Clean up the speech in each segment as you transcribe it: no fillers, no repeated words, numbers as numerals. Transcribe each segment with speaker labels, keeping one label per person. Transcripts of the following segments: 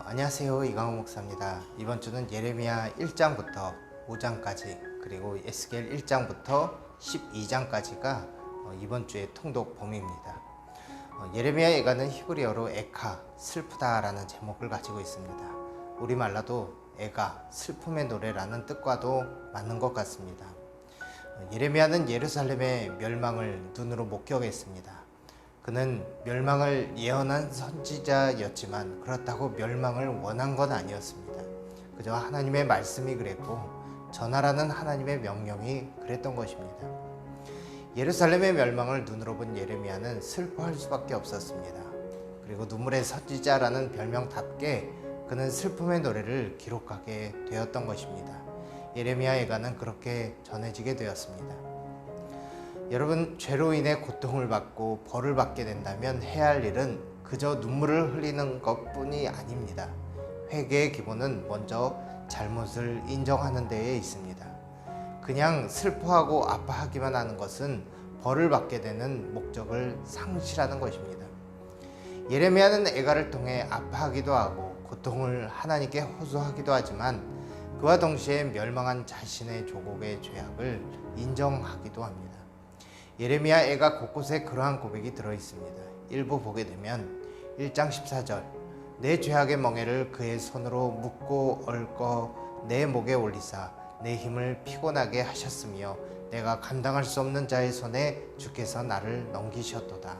Speaker 1: 안녕하세요, 이강호 목사입니다. 이번 주는 예레미야 1장부터 5장까지 그리고 에스겔 1장부터 12장까지가 이번 주의 통독 범위입니다. 예레미야 예가는 히브리어로 에카, 슬프다 라는 제목을 가지고 있습니다. 우리말로도 애가, 슬픔의 노래라는 뜻과도 맞는 것 같습니다. 예레미야는 예루살렘의 멸망을 눈으로 목격했습니다. 그는 멸망을 예언한 선지자였지만 그렇다고 멸망을 원한 건 아니었습니다. 그저 하나님의 말씀이 그랬고 전하라는 하나님의 명령이 그랬던 것입니다. 예루살렘의 멸망을 눈으로 본 예레미야는 슬퍼할 수밖에 없었습니다. 그리고 눈물의 선지자라는 별명답게 그는 슬픔의 노래를 기록하게 되었던 것입니다. 예레미야 예가는 그렇게 전해지게 되었습니다. 여러분, 죄로 인해 고통을 받고 벌을 받게 된다면 해야 할 일은 그저 눈물을 흘리는 것뿐이 아닙니다. 회개의 기본은 먼저 잘못을 인정하는 데에 있습니다. 그냥 슬퍼하고 아파하기만 하는 것은 벌을 받게 되는 목적을 상실하는 것입니다. 예레미야는 애가를 통해 아파하기도 하고 고통을 하나님께 호소하기도 하지만 그와 동시에 멸망한 자신의 조국의 죄악을 인정하기도 합니다. 예레미야 애가 곳곳에 그러한 고백이 들어있습니다. 일부 보게 되면 1장 14절 내 죄악의 멍에를 그의 손으로 묶고 얽어 내 목에 올리사 내 힘을 피곤하게 하셨으며 내가 감당할 수 없는 자의 손에 주께서 나를 넘기셨도다.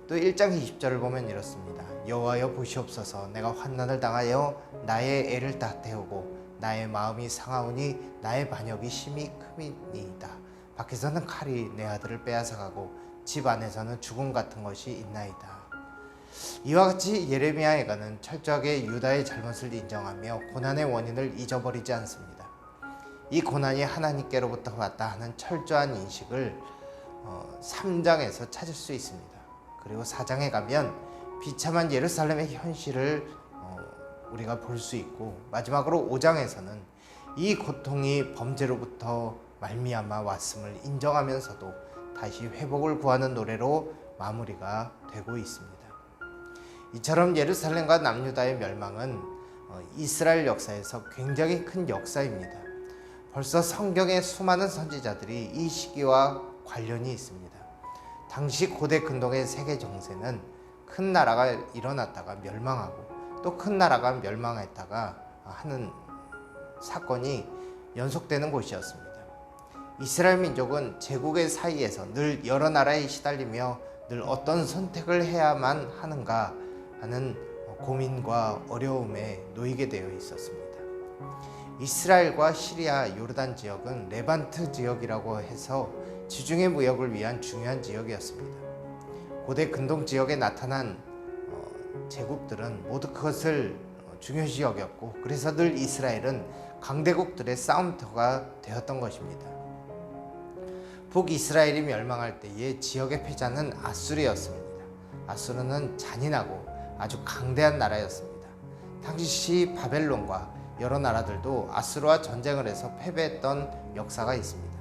Speaker 1: 또 1장 20절을 보면 이렇습니다. 여호와여 보시옵소서 내가 환난을 당하여 나의 애를 다 태우고 나의 마음이 상하오니 나의 반역이 심히 크니이다. 밖에서는 칼이 내 아들을 빼앗아가고 집 안에서는 죽음 같은 것이 있나이다. 이와 같이 예레미야 예가는 철저하게 유다의 잘못을 인정하며 고난의 원인을 잊어버리지 않습니다. 이 고난이 하나님께로부터 왔다 하는 철저한 인식을 3장에서 찾을 수 있습니다. 그리고 4장에 가면 비참한 예루살렘의 현실을 우리가 볼 수 있고 마지막으로 5장에서는 이 고통이 범죄로부터 말미암아 왔음을 인정하면서도 다시 회복을 구하는 노래로 마무리가 되고 있습니다. 이처럼 예루살렘과 남유다의 멸망은 이스라엘 역사에서 굉장히 큰 역사입니다. 벌써 성경의 수많은 선지자들이 이 시기와 관련이 있습니다. 당시 고대 근동의 세계 정세는 큰 나라가 일어났다가 멸망하고 또 큰 나라가 멸망했다가 하는 사건이 연속되는 곳이었습니다. 이스라엘 민족은 제국의 사이에서 늘 여러 나라에 시달리며 늘 어떤 선택을 해야만 하는가 하는 고민과 어려움에 놓이게 되어 있었습니다. 이스라엘과 시리아, 요르단 지역은 레반트 지역이라고 해서 지중해 무역을 위한 중요한 지역이었습니다. 고대 근동 지역에 나타난 제국들은 모두 그것을 중요시 여겼고 그래서 늘 이스라엘은 강대국들의 싸움터가 되었던 것입니다. 북이스라엘이 멸망할 때의 지역의 패자는 아수르였습니다. 아수르는 잔인하고 아주 강대한 나라였습니다. 당시 바벨론과 여러 나라들도 아수르와 전쟁을 해서 패배했던 역사가 있습니다.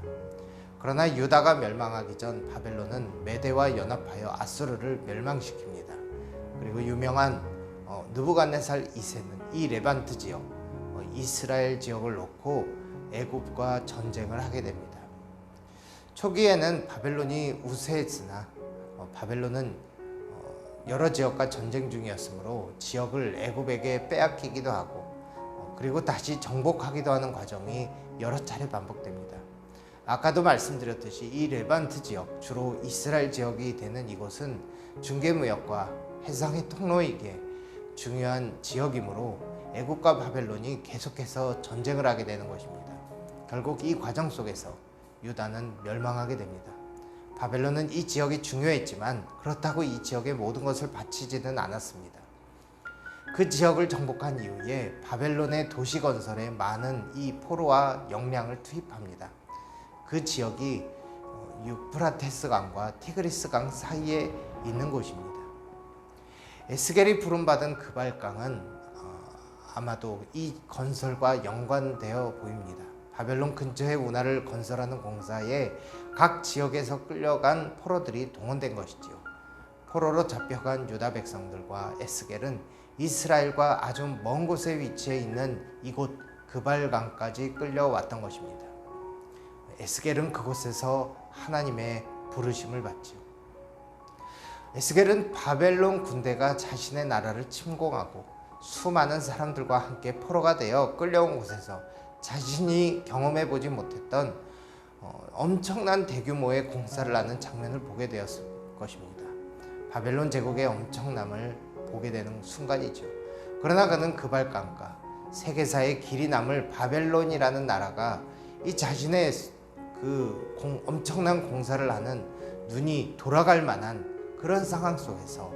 Speaker 1: 그러나 유다가 멸망하기 전 바벨론은 메대와 연합하여 아수르를 멸망시킵니다. 그리고 유명한 느부갓네살 2세는 이 레반트 지역, 이스라엘 지역을 놓고 애굽과 전쟁을 하게 됩니다. 초기에는 바벨론이 우세했으나 바벨론은 여러 지역과 전쟁 중이었으므로 지역을 애굽에게 빼앗기기도 하고 그리고 다시 정복하기도 하는 과정이 여러 차례 반복됩니다. 아까도 말씀드렸듯이 이 레반트 지역, 주로 이스라엘 지역이 되는 이곳은 중개무역과 해상의 통로이기에 중요한 지역이므로 애굽과 바벨론이 계속해서 전쟁을 하게 되는 것입니다. 결국 이 과정 속에서 유다는 멸망하게 됩니다. 바벨론은 이 지역이 중요했지만 그렇다고 이 지역의 모든 것을 바치지는 않았습니다. 그 지역을 정복한 이후에 바벨론의 도시 건설에 많은 이 포로와 역량을 투입합니다. 그 지역이 유프라테스 강과 티그리스 강 사이에 있는 곳입니다. 에스겔이 부름받은 그발강은 아마도 이 건설과 연관되어 보입니다. 바벨론 근처의 운하를 건설하는 공사에 각 지역에서 끌려간 포로들이 동원된 것이지요. 포로로 잡혀간 유다 백성들과 에스겔은 이스라엘과 아주 먼 곳에 위치해 있는 이곳 그발강까지 끌려왔던 것입니다. 에스겔은 그곳에서 하나님의 부르심을 받지요. 에스겔은 바벨론 군대가 자신의 나라를 침공하고 수많은 사람들과 함께 포로가 되어 끌려온 곳에서 자신이 경험해보지 못했던 엄청난 대규모의 공사를 하는 장면을 보게 되었을 것입니다. 바벨론 제국의 엄청남을 보게 되는 순간이죠. 그러나 그는 그발강가 세계사의 길이 남을 바벨론이라는 나라가 이 자신의 그 엄청난 공사를 하는 눈이 돌아갈 만한 그런 상황 속에서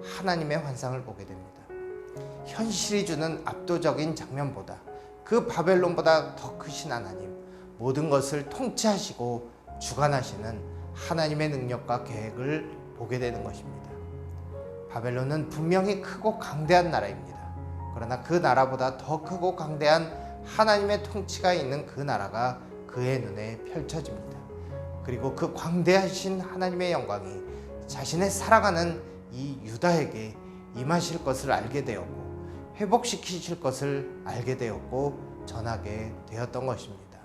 Speaker 1: 하나님의 환상을 보게 됩니다. 현실이 주는 압도적인 장면보다 그 바벨론보다 더 크신 하나님, 모든 것을 통치하시고 주관하시는 하나님의 능력과 계획을 보게 되는 것입니다. 바벨론은 분명히 크고 강대한 나라입니다. 그러나 그 나라보다 더 크고 강대한 하나님의 통치가 있는 그 나라가 그의 눈에 펼쳐집니다. 그리고 그 광대하신 하나님의 영광이 자신의 사랑하는 이 유다에게 임하실 것을 알게 되었고 회복시키실 것을 알게 되었고 전하게 되었던 것입니다.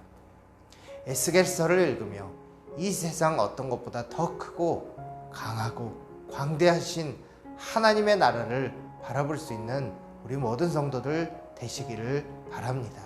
Speaker 1: 에스겔서를 읽으며 이 세상 어떤 것보다 더 크고 강하고 광대하신 하나님의 나라를 바라볼 수 있는 우리 모든 성도들 되시기를 바랍니다.